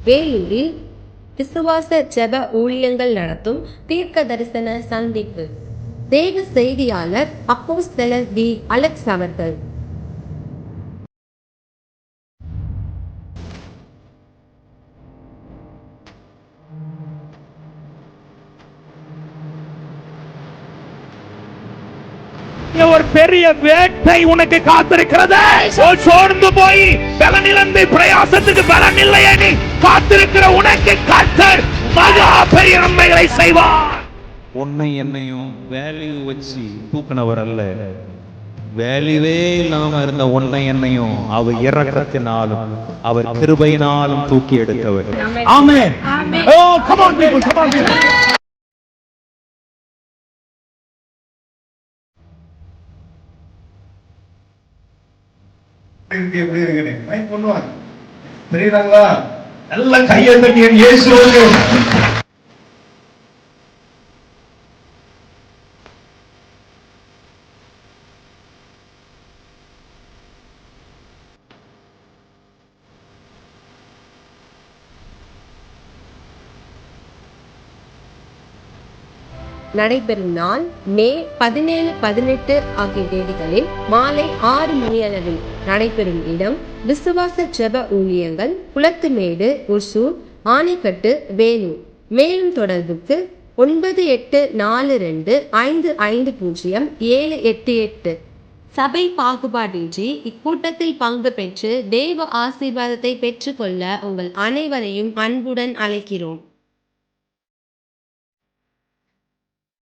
வேலூரில் விசுவாச ஜெப ஊழியங்கள் நடத்தும் தீர்க்க தரிசன சந்திப்பு. தேவ செய்தியாளர் அப்போஸ்தலர் வி. அலெக்ஸ் அவர்கள். ஒரு பெரிய வேட்டை உனக்கு காத்திருக்கிறது. சோர்ந்து போய் பலனிழந்து பிரயாசத்துக்கு பலன் இல்லையே நீ காத்திருக்கிற உனக்கு கர்த்தர் மகா பெரிய நன்மைகளை செய்வார். உன்னை என்னையும் வேல்யூ வச்சு தூக்கினவர் அல்ல. வேல்யூவே இல்லாம இருந்த உன்னை என்னையும் அவர் இரக்கத்தினாலும் அவர் கிருபையினாலும் தூக்கி எடுத்தவர். ஆமென். Oh, come on people, come on people. நல்ல கையை தட்டி இயேசுவுக்கு நடைபெறும் நாள் மே 17, 18 ஆகிய தேதிகளில் மாலை 6 மணியளவில் நடைபெறும் இடம் விசுவாச ஜெப ஊழியங்கள், குளத்துமேடு, ஒசூர், ஆனைக்கட்டு, வேலூர். மேலும் தொடர்புக்கு 9842550788. சபை பாகுபாடின்றி இக்கூட்டத்தில் பங்கு பெற்று தேவ ஆசீர்வாதத்தை பெற்றுக்கொள்ள உங்கள் அனைவரையும் அன்புடன் அழைக்கிறோம்.